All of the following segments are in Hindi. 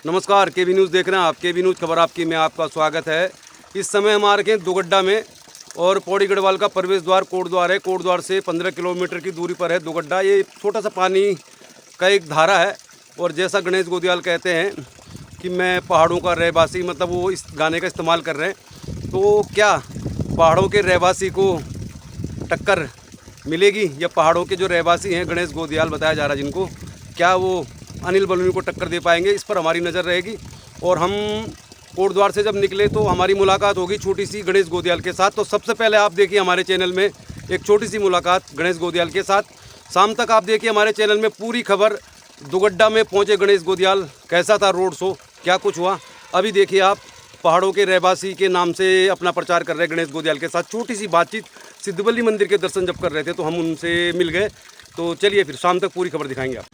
नमस्कार, केबी न्यूज़ देख रहे हैं आप। केबी न्यूज़ खबर आपकी में आपका स्वागत है। इस समय हमारे के दुगड्डा में और पौड़ी गढ़वाल का प्रवेश द्वार कोट द्वार है। कोट द्वार से 15 किलोमीटर की दूरी पर है दुगड्डा। ये छोटा सा पानी का एक धारा है। और जैसा गणेश गोदियाल कहते हैं कि मैं पहाड़ों का रहवासी, मतलब वो इस गाने का इस्तेमाल कर रहे हैं। तो क्या पहाड़ों के रहवासी को टक्कर मिलेगी या पहाड़ों के जो रहवासी हैं गणेश गोदियाल बताया जा रहा है जिनको, क्या वो अनिल बलूनी को टक्कर दे पाएंगे? इस पर हमारी नज़र रहेगी। और हम कोट द्वार से जब निकले तो हमारी मुलाकात होगी छोटी सी गणेश गोदियाल के साथ। तो सबसे पहले आप देखिए हमारे चैनल में एक छोटी सी मुलाकात गणेश गोदियाल के साथ। शाम तक आप देखिए हमारे चैनल में पूरी खबर। दुगड्डा में पहुंचे गणेश गोदियाल, कैसा था रोड शो, क्या कुछ हुआ, अभी देखिए आप। पहाड़ों के रहवासी के नाम से अपना प्रचार कर रहे हैं गणेश गोदियाल के साथ। छोटी सी बातचीत, सिद्धबल्ली मंदिर के दर्शन जब कर रहे थे तो हम उनसे मिल गए। तो चलिए फिर शाम तक पूरी खबर दिखाएंगे आप।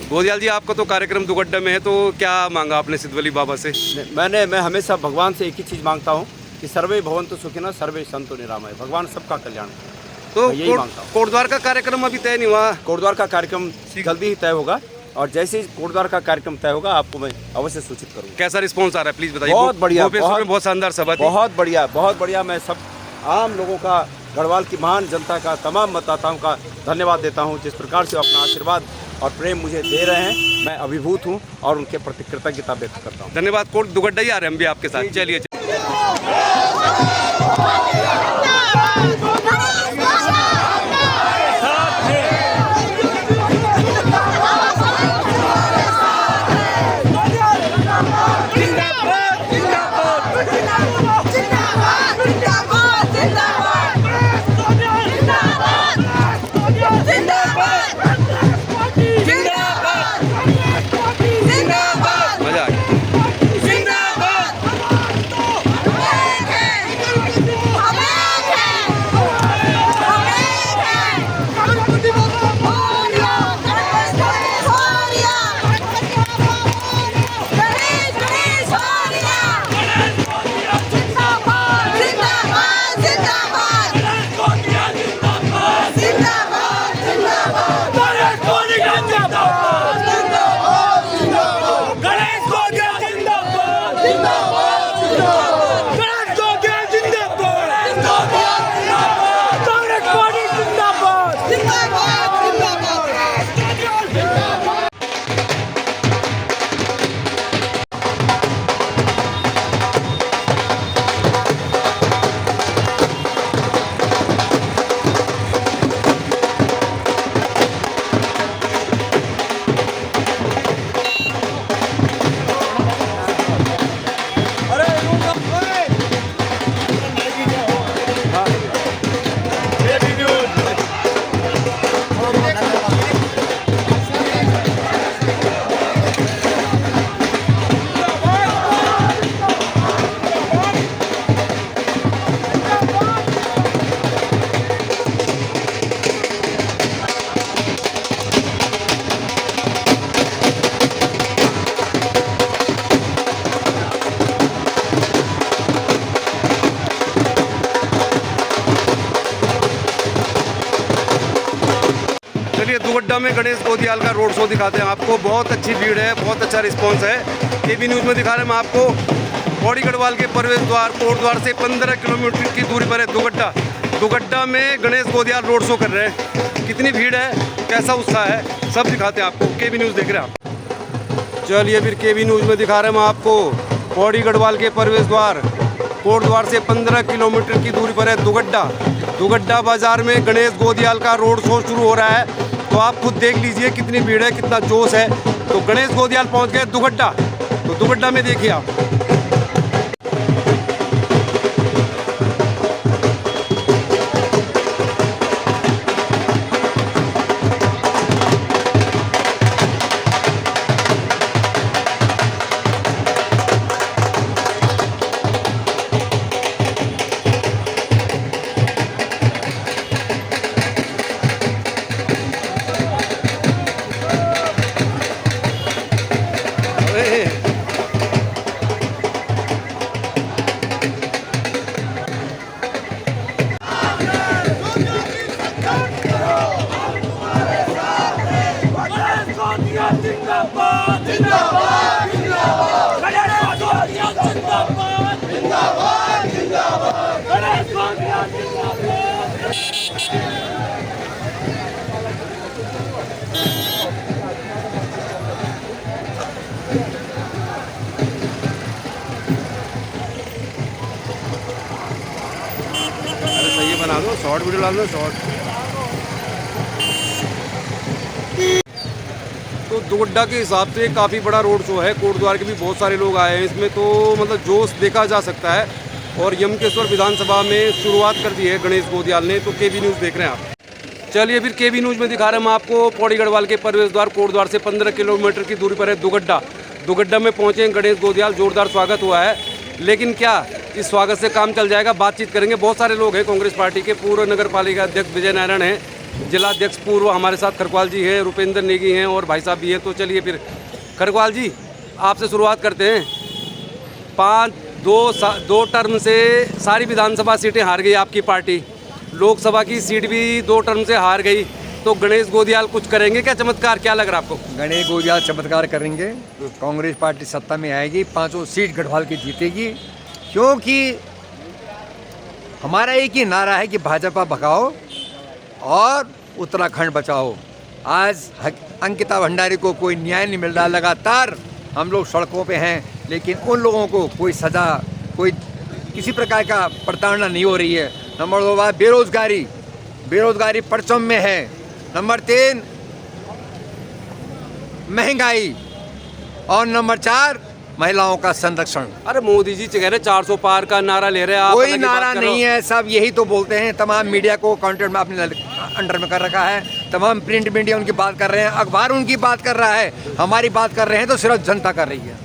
गोदियाल जी, आपका तो कार्यक्रम दुगड्डा में है, तो क्या मांगा आपने सिद्धबल्ली बाबा से? मैं हमेशा भगवान से एक ही चीज़ मांगता हूँ कि सर्वे भवन्तु सुखिनः सर्वे सन्तु निरामय। भगवान सबका कल्याण करे। तो यही मांगता हूँ। कोटद्वार का कार्यक्रम अभी तय नहीं हुआ? कोटद्वार का कार्यक्रम जल्दी ही तय होगा और जैसे ही कोटद्वार का कार्यक्रम तय होगा आपको मैं अवश्य सूचित करूँगा। कैसा रिस्पॉन्स आ रहा है, प्लीज़ बताइए। बहुत बढ़िया, बहुत शानदार सभा थी। बहुत बढ़िया। मैं सब आम लोगों का, गढ़वाल की महान जनता का, तमाम मतदाताओं का धन्यवाद देता हूँ जिस प्रकार से अपना आशीर्वाद और प्रेम मुझे दे रहे हैं। मैं अभिभूत हूँ और उनके प्रति कृतज्ञता व्यक्त करता हूँ। धन्यवाद। कोट दुगड्डा ही आ रहे हैं हम भी आपके साथ। चलिए दुगड्डा में गणेश गोदियाल का रोड शो दिखाते हैं आपको। बहुत अच्छी भीड़ है, बहुत अच्छा रिस्पांस है। केबी न्यूज़ में दिखा रहे हैं हम आपको। पौड़ी गढ़वाल के प्रवेश द्वार कोट द्वार से 15 किलोमीटर की दूरी पर है दुगड्डा। दुगड्डा में गणेश गोदियाल रोड शो कर रहे हैं। कितनी भीड़ है, कैसा उत्साह है, सब दिखाते हैं आपको। केबी न्यूज़ देख रहे हैं आप। चलिए फिर केबी न्यूज़ में दिखा रहे हैं हम आपको। पौड़ी गढ़वाल के प्रवेश द्वार कोट द्वार से 15 किलोमीटर की दूरी पर है दुगड्डा। दुगड्डा बाजार में गणेश गोदियाल का रोड शो शुरू हो रहा है। तो आप खुद देख लीजिए कितनी भीड़ है, कितना जोश है। तो गणेश गोदियाल पहुंच गए दुगड्डा। तो दुगड्डा में देखिए आप। जिंदाबाद जिंदाबाद शॉर्ट वीडियो डाल दो शॉर्ट। तो दुगड्डा के हिसाब से काफ़ी बड़ा रोड शो है, कोटद्वार के भी बहुत सारे लोग आए हैं इसमें, तो मतलब जोश देखा जा सकता है। और यमकेश्वर विधानसभा में शुरुआत कर दी है गणेश गोदियाल ने। तो केबी न्यूज़ देख रहे हैं आप। चलिए फिर केबी न्यूज़ में दिखा रहे हैं हम आपको पौड़ी गढ़वाल के प्रवेश द्वार कोटद्वार से 15 किलोमीटर की दूरी पर है दुगड्डा। दुगड्डा में पहुँचे हैं गणेश गोदियाल, जोरदार स्वागत हुआ है। लेकिन क्या इस स्वागत से काम चल जाएगा, बातचीत करेंगे। बहुत सारे लोग हैं, कांग्रेस पार्टी के पूर्व नगर पालिका अध्यक्ष विजय नारायण हैं, जिला अध्यक्ष पूर्व हमारे साथ खरकवाल जी हैं, रुपेंद्र नेगी हैं और भाई साहब भी हैं। तो चलिए फिर खरकवाल जी आपसे शुरुआत करते हैं। दो टर्म से सारी विधानसभा सीटें हार गई आपकी पार्टी, लोकसभा की सीट भी 2 टर्म से हार गई। तो गणेश गोदियाल कुछ करेंगे क्या चमत्कार, क्या लग रहा है आपको? गणेश गोदियाल चमत्कार करेंगे, कांग्रेस पार्टी सत्ता में आएगी, 5 सीट गढ़वाल की जीतेगी। क्योंकि हमारा एक ही नारा है कि भाजपा भगाओ और उत्तराखंड बचाओ। आज अंकिता भंडारी को कोई न्याय नहीं मिल रहा, लगातार हम लोग सड़कों पे हैं, लेकिन उन लोगों को कोई सज़ा, कोई किसी प्रकार का प्रताड़ना नहीं हो रही है। नंबर 2 बात बेरोजगारी परचम में है। नंबर 3 महंगाई और नंबर 4 महिलाओं का संरक्षण। अरे मोदी जी कह रहे 400 पार का नारा ले रहे हैं आप, कोई नारा नहीं है, सब यही तो बोलते हैं। तमाम मीडिया को काउंटर में अपने अंडर में कर रखा है, तमाम प्रिंट मीडिया उनकी बात कर रहे हैं, अखबार उनकी बात कर रहा है, हमारी बात कर रहे हैं तो सिर्फ जनता कर रही है।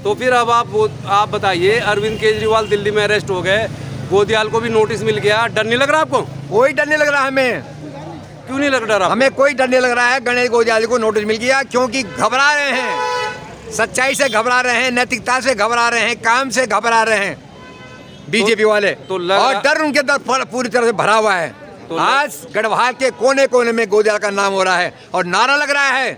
तो फिर अब आप बताइए, अरविंद केजरीवाल दिल्ली में अरेस्ट हो गए, गोदियाल को भी नोटिस मिल गया, डर नहीं लग रहा आपको? कोई डर नहीं लग रहा हमें। क्यों नहीं लग रहा? हमें कोई डर नहीं लग रहा है। गणेश गोदियाल को नोटिस मिल गया क्योंकि घबरा रहे हैं, सच्चाई से घबरा रहे हैं, नैतिकता से घबरा रहे हैं, काम से घबरा रहे हैं बीजेपी वाले। और डर उनके अंदर पूरी तरह से भरा हुआ है। आज गढ़वाल के कोने कोने में गोदियाल का नाम हो रहा है और नारा लग रहा है,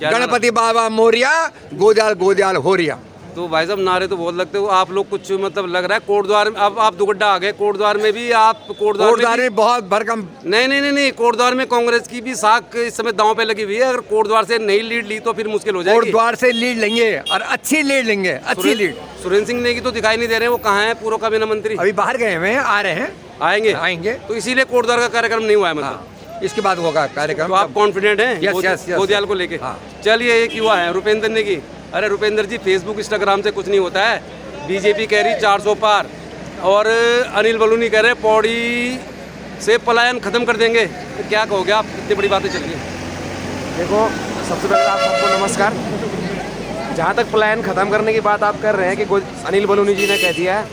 गणपति बाबा मोरिया, गोदियाल गोदियाल हो रिया। तो भाई साहब नारे तो बहुत लगते हो आप लोग, कुछ मतलब लग रहा है कोटद्वार में। अब आप दुगड्डा आ गए, कोटद्वार में भी आप कोटद्वार में बहुत भरकम नहीं, कोटद्वार में कांग्रेस की भी साख इस समय दांव पे लगी हुई है। अगर कोटद्वार से नहीं लीड ली तो फिर मुश्किल हो जाएगी। कोटद्वार से लीड लेंगे और अच्छी लीड लेंगे, अच्छी लीड। सुरेंद्र सिंह नेगी तो दिखाई नहीं दे रहे हैं, वो कहाँ है? पूर्व कैबिनेट मंत्री अभी बाहर गए हुए हैं, आ रहे हैं, आएंगे। तो इसीलिए कोटद्वार का कार्यक्रम नहीं हुआ है मतलब। इसके बाद होगा कार्यक्रम। तो आप कॉन्फिडेंट हैं गोदियाल को लेके? चलिए एक युवा है रुपेंद्र नेगी। अरे रुपेंद्र जी, फेसबुक इंस्टाग्राम से कुछ नहीं होता है। बीजेपी कह रही 400 पार और अनिल बलूनी कह रहे पौड़ी से पलायन खत्म कर देंगे। तो क्या कहोगे आप, इतनी बड़ी बातें चल रही हैं? देखो, सबसे पहले आप सबको नमस्कार। जहाँ तक पलायन ख़त्म करने की बात आप कर रहे हैं कि अनिल बलूनी जी ने कह दिया है,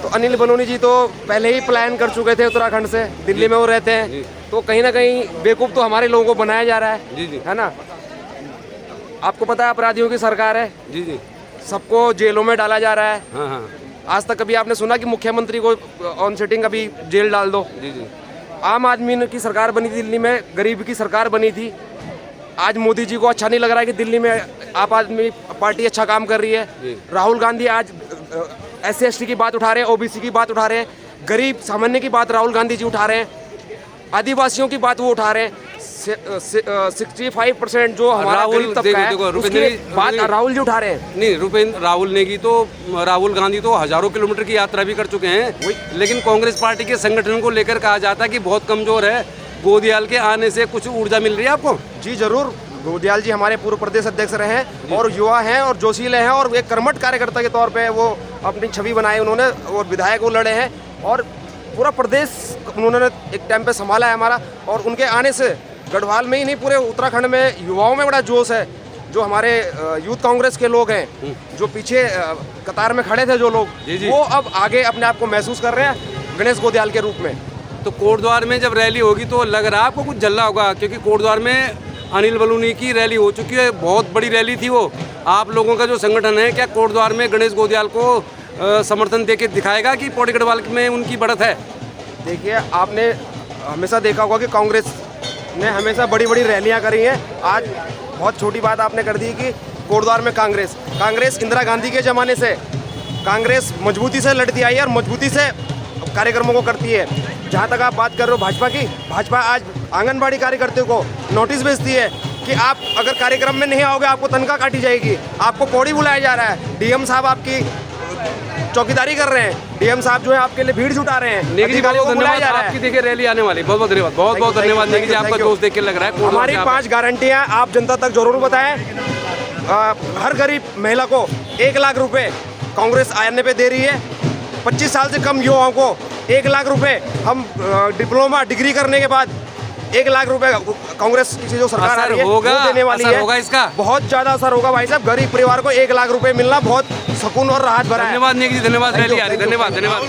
तो अनिल बलूनी जी तो पहले ही पलायन कर चुके थे उत्तराखंड से, दिल्ली में वो रहते हैं। तो कहीं ना कहीं बेवकूफ़ तो हमारे लोगों को बनाया जा रहा है, है ना? आपको पता है अपराधियों की सरकार है, जी, सबको जेलों में डाला जा रहा है। हाँ। आज तक कभी आपने सुना कि मुख्यमंत्री को ऑन सेटिंग कभी जेल डाल दो? जी। आम आदमी की सरकार बनी थी दिल्ली में, गरीब की सरकार बनी थी। आज मोदी जी को अच्छा नहीं लग रहा है कि दिल्ली में आप आदमी पार्टी अच्छा काम कर रही है। राहुल गांधी आज SC/ST की बात उठा रहे हैं, OBC की बात उठा रहे हैं, गरीब सामान्य की बात राहुल गांधी जी उठा रहे हैं, आदिवासियों की बात वो उठा रहे हैं। 65% जो हमारा गरीब तबका है, उसकी बात राहुल जी उठा रहे हैं। नहीं, राहुल नेगी तो, राहुल गांधी तो हजारों किलोमीटर की यात्रा भी कर चुके हैं, लेकिन कांग्रेस पार्टी के संगठन को लेकर कहा जाता है कि बहुत कमजोर है। गोदियाल के आने से कुछ ऊर्जा मिल रही है आपको? जी जरूर। गोदियाल जी हमारे पूर्व प्रदेश अध्यक्ष रहे हैं और युवा हैं और जोशीले हैं और एक कर्मठ कार्यकर्ता के तौर पे वो अपनी छवि बनाई उन्होंने और विधायक वो लड़े हैं और पूरा प्रदेश उन्होंने एक टाइम पे संभाला है हमारा। और उनके आने से गढ़वाल में ही नहीं, पूरे उत्तराखंड में युवाओं में बड़ा जोश है। जो हमारे यूथ कांग्रेस के लोग हैं, जो पीछे कतार में खड़े थे जो लोग, वो अब आगे अपने आप को महसूस कर रहे हैं गणेश गोदियाल के रूप में। तो कोटद्वार में जब रैली होगी तो लग रहा है आपको कुछ जल्ला होगा, क्योंकि कोटद्वार में अनिल बलूनी की रैली हो चुकी है, बहुत बड़ी रैली थी वो। आप लोगों का जो संगठन है, क्या कोटद्वार में गणेश गोदियाल को समर्थन देके दिखाएगा कि पौड़ी गढ़वाल में उनकी बढ़त है? देखिए, आपने हमेशा देखा होगा कि कांग्रेस ने हमेशा बड़ी बड़ी रैलियां करी हैं। आज बहुत छोटी बात आपने कर दी कि कोटद्वार में कांग्रेस इंदिरा गांधी के ज़माने से कांग्रेस मजबूती से लड़ती आई है और मजबूती से कार्यक्रमों को करती है। जहाँ तक आप बात कर रहे हो भाजपा की, भाजपा आज आंगनबाड़ी कार्यकर्ता को नोटिस भेजती है कि आप अगर कार्यक्रम में नहीं आओगे आपको तनख्वाह काटी जाएगी, आपको पौड़ी बुलाया जा रहा है। DM साहब आपकी चौकीदारी कर रहे हैं। डीएम साहब जो है आपके लिए भीड़ जुटा रहे हैं। नेगी जी अधिकारियों बहुत को बुलाया जा धन्यवाद, रहा है। आपकी देखिए रैली आने वाली, बहुत बहुत धन्यवाद, बहुत बहुत धन्यवाद नेगी जी, आपका दोस्त देख के लग रहा है कोटद्वार हमारी से आप 5 गारंटियां आप जनता तक जरूर बताएं। हर गरीब महिला को 1 लाख रुपए कांग्रेस आने पे दे रही है। 25 साल से कम युवाओं को 1 लाख रुपए हम डिप्लोमा डिग्री करने के बाद 1 लाख रुपए कांग्रेस की जो सरकार आ रही है वो देने वाली है। होगा इसका बहुत ज्यादा असर होगा भाई साहब। गरीब परिवार को 1 लाख रुपए मिलना बहुत सुकून और राहत भरा है। धन्यवाद नेगी जी, धन्यवाद रैली आ रही, धन्यवाद धन्यवाद।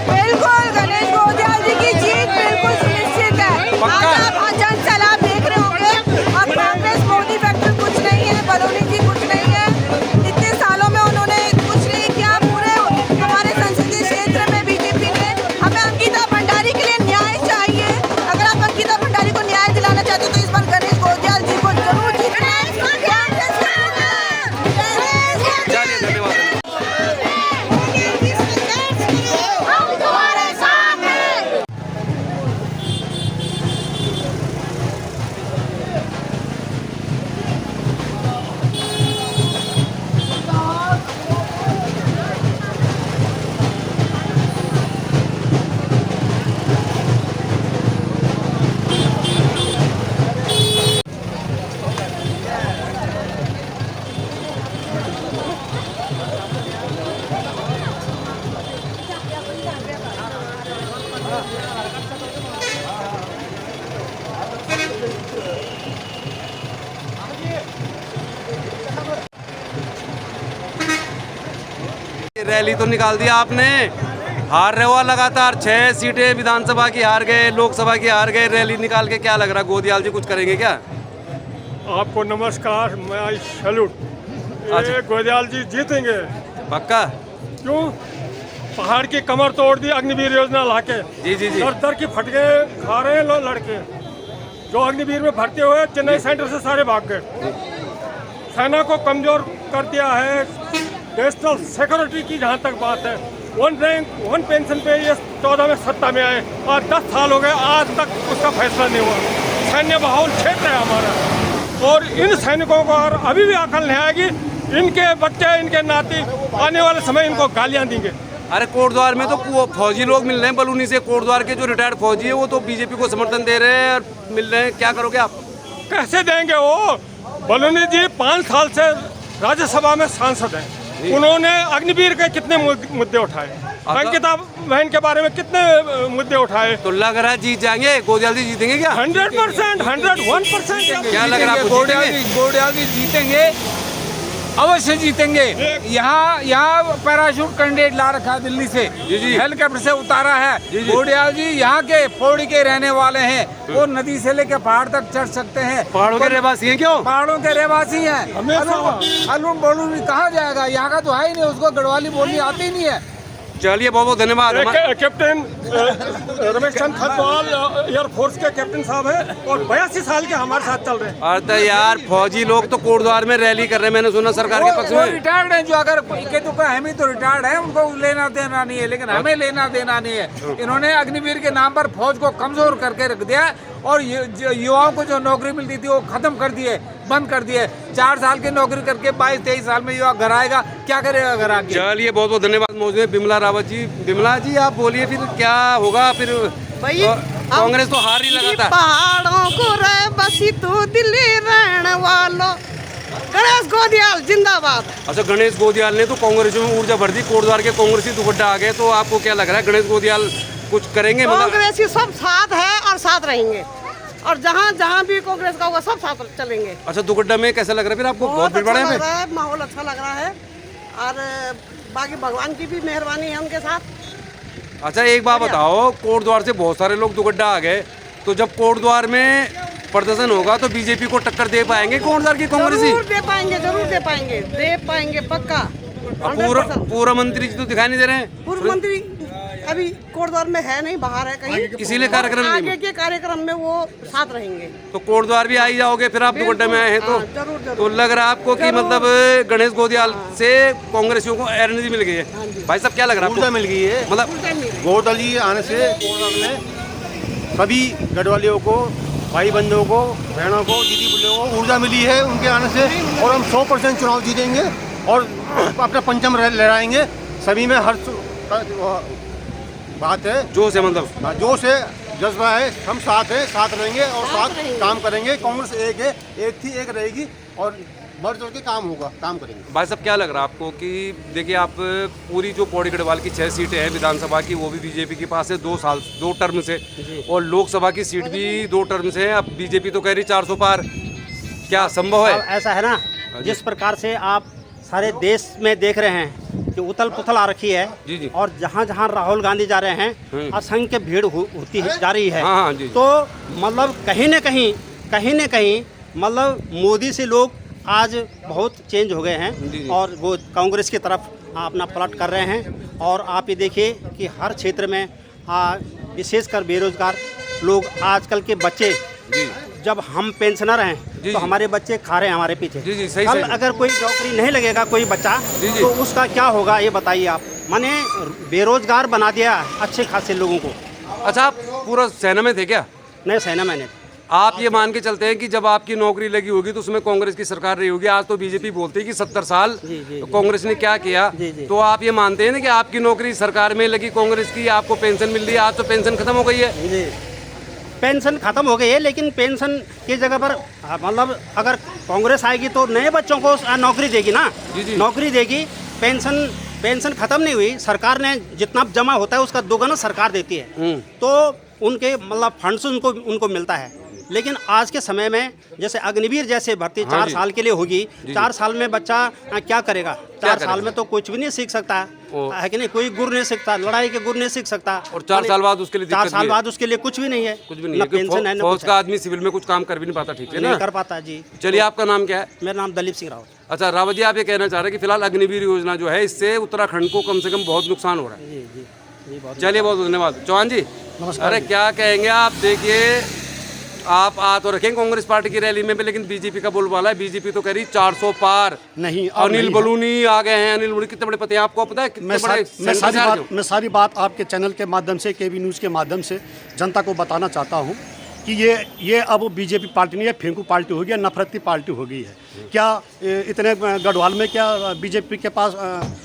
बिल्कुल गणेश गोदियाल जी की जीत बिल्कुल सुनिश्चित है। आज आप जन सैलाब देख रहे होंगे और कांग्रेस मोदी फैक्टर कुछ नहीं है, बलौनी जी कुछ नहीं है। इतने सालों में उन्होंने कुछ नहीं किया। पूरे हमारे संसदीय क्षेत्र में बीजेपी ने हमें अंकिता भंडारी के लिए न्याय चाहिए। अगर आप अंकिता भंडारी को न्याय दिलाना चाहते हो तो इस बार गणेश गोदियाल जी को जरूर जीतना है। चलिए धन्यवाद। हम तुम्हारे साथ हैं। रैली तो निकाल दिया आपने, हार रहे हो लगातार, 6 सीटें विधानसभा की हार गए, लोकसभा की हार गए, रैली निकाल के क्या लग रहा है गोदियाल जी कुछ करेंगे क्या? आपको नमस्कार, मैं आई सैल्यूट। अच्छा। ये गोदियाल जी जीतेंगे। पक्का? क्यों? पहाड़ की कमर तोड़ दी अग्निवीर योजना लाके। जी जी जी। दर दर की फटके खा रहे हैं लड़के। जो अग्निवीर में भर्ती हुए चेन्नई सेंटर से सारे भाग गए। सेना को कमजोर कर दिया है। नेशनल सिक्योरिटी की जहाँ तक बात है, 1 रैंक 1 पेंशन पे ये 14 में सत्ता में आए और 10 साल हो गए, आज तक उसका फैसला नहीं हुआ। सैन्य बहुल क्षेत्र है हमारा और इन सैनिकों को और अभी भी अकल नहीं आएगी। इनके बच्चे, इनके नाती आने वाले समय इनको गालियाँ देंगे। अरे कोटद्वार में तो फौजी लोग मिल रहे हैं बलूनी से, कोटद्वार के जो रिटायर्ड फौजी है वो तो बीजेपी को समर्थन दे रहे हैं और मिल रहे हैं, क्या करोगे आप? कैसे देंगे वो? बलूनी जी 5 साल से राज्यसभा में सांसद हैं। उन्होंने अग्निवीर के कितने मुद्दे उठाए, अंकिता बहन के बारे में कितने मुद्दे उठाए। तो लग रहा है जीत जाएंगे, गोदियाल जी जीतेंगे क्या? 100%, 101%। क्या लग रहा है आपको, जीतेंगे? गोदियाल जी जीतेंगे, अवश्य जीतेंगे। यहाँ पैराशूट कैंडिडेट ला रखा है दिल्ली से, जी जी। हेलीकॉप्टर से उतारा है। जी जी। गोदियाल जी यहाँ के पौड़ी के रहने वाले हैं, वो नदी से लेकर पहाड़ तक चढ़ सकते हैं। पहाड़ों के रहवासी हैं क्यों? पहाड़ों के रहवासी हैं। अलून बोलून भी कहाँ जाएगा, यहाँ का तो है ही नहीं, उसको गढ़वाली बोलनी आती ही नहीं है। चलिए बहुत बहुत धन्यवाद। कैप्टन रमेश चंद खतवाल एयरफोर्स के कैप्टन साहब हैं और 82 साल के हमारे साथ चल रहे हैं। अरे यार फौजी लोग तो कोटद्वार में रैली कर रहे हैं, मैंने सुना सरकार के पक्ष वो में। रिटायर्ड हैं, जो अगर हम ही तो रिटायर्ड हैं, उनको लेना देना नहीं है, लेकिन हमें लेना देना नहीं है। इन्होंने अग्निवीर के नाम पर फौज को कमजोर करके रख दिया और युवाओं को जो नौकरी मिलती थी वो खत्म कर दिए, बंद कर दिए। 4 साल की नौकरी करके 22-23 साल में युवा घर आएगा, क्या करेगा घर आके? चलिए बहुत बहुत धन्यवाद। मौजूद है बिमला रावत जी। बिमला जी आप बोलिए फिर क्या होगा फिर? कांग्रेस तो हार ही लगातार। पहाड़ों को रह बसी तू दिल्ली रहने वालों, गणेश गोदियाल जिंदाबाद। अच्छा, गणेश गोदियाल ने तो कांग्रेस में ऊर्जा भर दी, कोटद्वार के कांग्रेसी दुगड्डा आ गए, तो आपको क्या लग रहा है गणेश गोदियाल कुछ करेंगे? मतलब कांग्रेस ही सब साथ है और साथ रहेंगे और जहाँ जहाँ भी कांग्रेस का होगा सब साथ चलेंगे। अच्छा, दुगड्डा में कैसा लग रहा है फिर आपको? बहुत भीड़ अच्छा है, लग रहा है, माहौल अच्छा लग रहा है और बाकी भगवान की भी मेहरबानी है उनके साथ। अच्छा एक बात बताओ, कोटद्वार से बहुत सारे लोग दुगड्डा आ गए, तो जब कोटद्वार में प्रदर्शन होगा तो बीजेपी को टक्कर दे पाएंगे कोटद्वार की कांग्रेसी? जरूर दे पाएंगे पक्का। पूर्व मंत्री जी तो दिखाई नहीं दे रहे हैं। पूर्व मंत्री अभी कोटद्वार में है नहीं, बाहर है कहीं, इसीलिए कार्यक्रम नहीं। आगे के कार्यक्रम में वो साथ रहेंगे। तो कोटद्वार भी आ ही जाओगे फिर आप दुगड्डा में आए हैं तो? जरूर। तो लग रहा है आपको कि मतलब गणेश गोदियाल से कांग्रेसियों को एनर्जी मिल गई है? भाई साहब क्या लग रहा है आपको? मिल गई है, मतलब गोदियाल जी आने से कोटद्वार में सभी गढ़वालियों को, भाई बंधुओं को, बहनों को, दीदी बुढ़ियों को ऊर्जा मिली है उनके आने से, और हम 100% चुनाव जीतेंगे और अपना पंचम लहराएंगे। सभी में हर बात है, जोश है, मतलब जोश है, जज्बा है, हम साथ हैं, साथ रहेंगे और साथ काम करेंगे। कांग्रेस एक है, एक थी, एक रहेगी और बढ़ चढ़ के काम होगा, काम करेंगे। भाई साहब, क्या लग रहा है आपको कि देखिए आप पूरी जो पौड़ी गढ़वाल की 6 सीटें हैं विधानसभा की, वो भी बीजेपी के पास है 2 टर्म से, और लोकसभा की सीट भी 2 टर्म से है। अब बीजेपी तो कह रही 400 पार, क्या संभव है? ऐसा है ना, जिस प्रकार से आप सारे देश में देख रहे हैं कि उथल पुथल आ रखी है, जी जी। और जहाँ जहाँ राहुल गांधी जा रहे हैं असंख्य भीड़ होती जा रही है। हाँ, जी। तो मतलब कहीं न कहीं मतलब मोदी से लोग आज बहुत चेंज हो गए हैं और वो कांग्रेस की तरफ अपना पलट कर रहे हैं। और आप ये देखिए कि हर क्षेत्र में विशेषकर बेरोजगार लोग, आजकल के बच्चे, जब हम पेंशनर हैं तो हमारे बच्चे खा रहे हैं हमारे पीछे। जी, सही, कल सही। अगर कोई नौकरी नहीं लगेगा कोई बच्चा, तो उसका क्या होगा ये बताइए आप। माने बेरोजगार बना दिया अच्छे खासे लोगों को। अच्छा, आप पूरा सेना में थे क्या? नहीं, सेना मैंने। आप ये मान के चलते हैं कि जब आपकी नौकरी लगी होगी तो उसमें कांग्रेस की सरकार रही होगी। आज तो बीजेपी बोलती है कि 70 साल कांग्रेस ने क्या किया, तो आप ये मानते हैं ना कि आपकी नौकरी सरकार में लगी कांग्रेस की, आपको पेंशन मिल रही है। आज तो पेंशन खत्म हो गई है। जी, पेंशन खत्म हो गई है, लेकिन पेंशन की जगह पर मतलब अगर कांग्रेस आएगी तो नए बच्चों को नौकरी देगी ना, नौकरी देगी। पेंशन खत्म नहीं हुई, सरकार ने जितना जमा होता है उसका दोगुना सरकार देती है, तो उनके मतलब फंड्स उनको मिलता है। लेकिन आज के समय में जैसे अग्निवीर जैसे भर्ती 4 साल के लिए होगी, 4 साल में बच्चा क्या करेगा? 4 साल में तो कुछ भी नहीं सीख सकता है कि नहीं? कोई गुर नहीं सीखता, लड़ाई के गुर नहीं सीख सकता। और 4 साल बाद उसके लिए 4 साल बाद उसके लिए कुछ भी नहीं है, कुछ भी नहीं है, पेंशन है ना। फौज का आदमी सिविल में कुछ काम कर भी नहीं पाता, ठीक है ना? नहीं कर पाता जी। चलिए, आपका नाम क्या है? मेरा नाम दलीप सिंह रावत। अच्छा रावत जी, आप ये कहना चाह रहे हैं कि फिलहाल अग्निवीर योजना जो है, इससे उत्तराखंड को कम से कम बहुत नुकसान हो रहा है। जी, चलिए, बहुत धन्यवाद। चौहान जी, अरे क्या कहेंगे आप? देखिए, आप आ तो रखें कांग्रेस पार्टी की रैली में भी, लेकिन बीजेपी का बोलबाला है। बीजेपी तो कह रही 400 पार। नहीं, अनिल बलूनी आ गए हैं। अनिल बलूनी कितने बड़े पते हैं आपको पता है? मैं सारी बात आपके चैनल के माध्यम से, केबी न्यूज़ के माध्यम से जनता को बताना चाहता हूँ कि ये अब बीजेपी पार्टी नहीं है, फेंकू पार्टी हो गई है, नफरत की पार्टी हो गई है। क्या इतने गढ़वाल में क्या बीजेपी के पास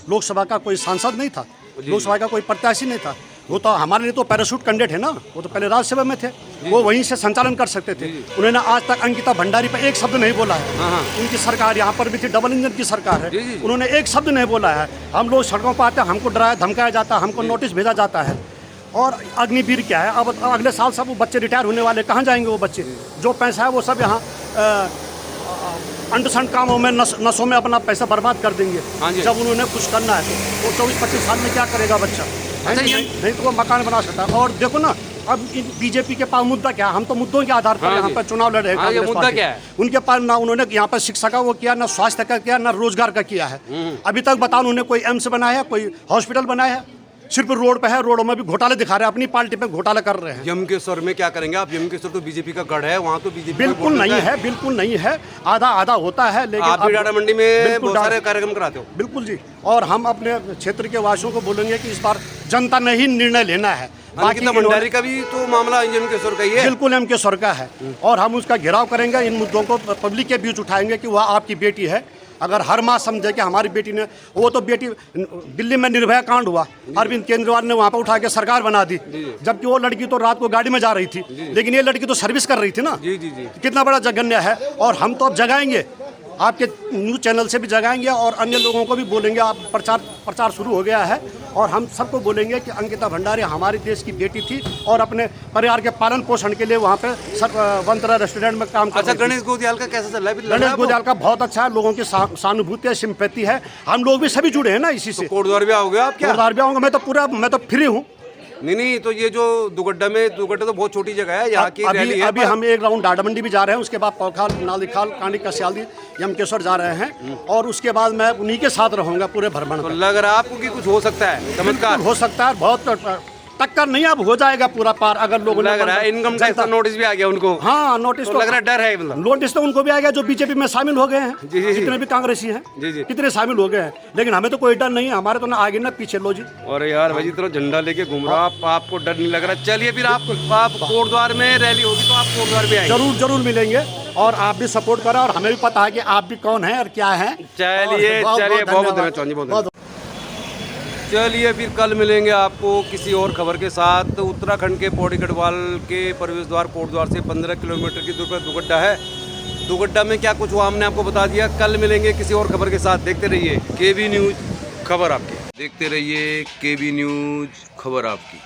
लोकसभा का कोई सांसद नहीं था? लोकसभा का कोई प्रत्याशी नहीं था? वो तो हमारे लिए तो पैराशूट कैंडिडेट है ना, वो तो पहले राज्यसभा में थे, वो वहीं से संचालन कर सकते थे। उन्होंने आज तक अंकिता भंडारी पर एक शब्द नहीं बोला है। उनकी सरकार यहाँ पर भी थी, डबल इंजन की सरकार है, उन्होंने एक शब्द नहीं बोला है। हम लोग सड़कों पर आते हैं, हमको डराया धमकाया जाता है, हमको नोटिस भेजा जाता है। और अग्निवीर क्या है? अब अगले साल सब वो बच्चे रिटायर होने वाले, कहाँ जाएंगे वो बच्चे? जो पैसा है वो सब यहाँ अंडसंड कामों में, नशों में अपना पैसा बर्बाद कर देंगे। जब उन्होंने कुछ करना है तो वो 24-25 साल में क्या करेगा बच्चा? नहीं तो वो मकान बना सकता है। और देखो ना, अब बीजेपी के पास मुद्दा क्या है? हम तो मुद्दों के आधार पर यहाँ पर चुनाव लड़ रहे हैं। मुद्दा क्या है? उनके पास ना उन्होंने यहाँ पर शिक्षा का वो किया, ना स्वास्थ्य का किया, ना रोजगार का किया है। अभी तक बताओ, उन्होंने कोई एम्स बनाया है, कोई हॉस्पिटल बनाया है? सिर्फ रोड पे है, रोडों में भी घोटाले दिखा रहे हैं, अपनी पार्टी पे घोटाला कर रहे हैं। यमकेश्वर में क्या करेंगे आप? यमकेश्वर तो बीजेपी का गढ़ है, वहाँ तो बीजेपी बिल्कुल नहीं है, बिल्कुल नहीं है, आधा आधा होता है। लेकिन आप भी डाटा मंडी में बहुत सारे कार्यक्रम कराते हो। बिल्कुल जी, और हम अपने क्षेत्र के वासियों को बोलेंगे कि इस बार जनता ने ही निर्णय लेना है। अंकिता भंडारी का भी तो मामला यमकेश्वर का ही है। बिल्कुल यमकेश्वर का है, और हम उसका घेराव करेंगे, इन मुद्दों को पब्लिक के बीच उठाएंगे कि वह आपकी बेटी है। अगर हर माँ समझे कि हमारी बेटी ने, वो तो बेटी दिल्ली में निर्भया कांड हुआ, अरविंद केजरीवाल ने वहाँ पर उठा के सरकार बना दी, जबकि वो लड़की तो रात को गाड़ी में जा रही थी, लेकिन ये लड़की तो सर्विस कर रही थी ना। कितना बड़ा जघन्य है। और हम तो अब जगाएंगे, आपके न्यूज़ चैनल से भी जगाएंगे और अन्य लोगों को भी बोलेंगे। आप प्रचार शुरू हो गया है, और हम सबको बोलेंगे कि अंकिता भंडारी हमारे देश की बेटी थी और अपने परिवार के पालन पोषण के लिए वहाँ पे वंतरा रेस्टोरेंट में काम कर रही थी। अच्छा, गणेश गोदियाल का कैसा चल रहा है? गणेश गोदियाल का बहुत अच्छा है, लोगों की सहानुभूति है, सिंपैथी है। हम लोग भी सभी जुड़े हैं ना इसी से। कोटद्वार भी आओगे आप? क्या कोटद्वार भी आऊँगा मैं तो फ्री हूँ। नहीं, तो ये जो दुगड्डा तो बहुत छोटी जगह है, यहाँ की रैली है। अभी हम एक राउंड डाडा मंडी भी जा रहे हैं, उसके बाद पौखाल, नालीखाल, कांडी, कसियाली, यमकेश्वर जा रहे हैं, और उसके बाद मैं उन्हीं के साथ रहूँगा पूरे भ्रमण। तो लग रहा है आपको कि कुछ हो सकता है, चमत्कार हो सकता है, बहुत टक्कर नहीं अब हो जाएगा पूरा पार अगर लोगों लग रहा है इनकम टैक्स का नोटिस भी आ गया उनको। हाँ नोटिस तो लग रहा है डर है मतलब। नोटिस तो उनको भी आ गया जो बीजेपी में शामिल हो गए हैं, जी, जी, जितने भी कांग्रेसी हैं जी, जी। कितने शामिल हो गए हैं, लेकिन हमें तो कोई डर नहीं है, हमारे तो ना आगे ना पीछे लो जी। और यार भाई जितना झंडा लेके घूम रहा आपको डर नहीं लग रहा। चलिए फिर आप कोटद्वार में रैली होगी तो आप कोटद्वार भी आएंगे। जरूर जरूर मिलेंगे और आप भी सपोर्ट करें और हमें भी पता है कि आप भी कौन है और क्या है। चलिए चलिए बहुत धन्यवाद। चलिए फिर कल मिलेंगे आपको किसी और खबर के साथ। उत्तराखंड के पौड़ी गढ़वाल के प्रवेश द्वार कोटद्वार से 15 किलोमीटर की दूरी पर दुगड्डा है। दुगड्डा में क्या कुछ हुआ हमने आपको बता दिया। कल मिलेंगे किसी और खबर के साथ। देखते रहिए केबी न्यूज़ खबर आपकी। देखते रहिए केबी न्यूज़ खबर आपकी।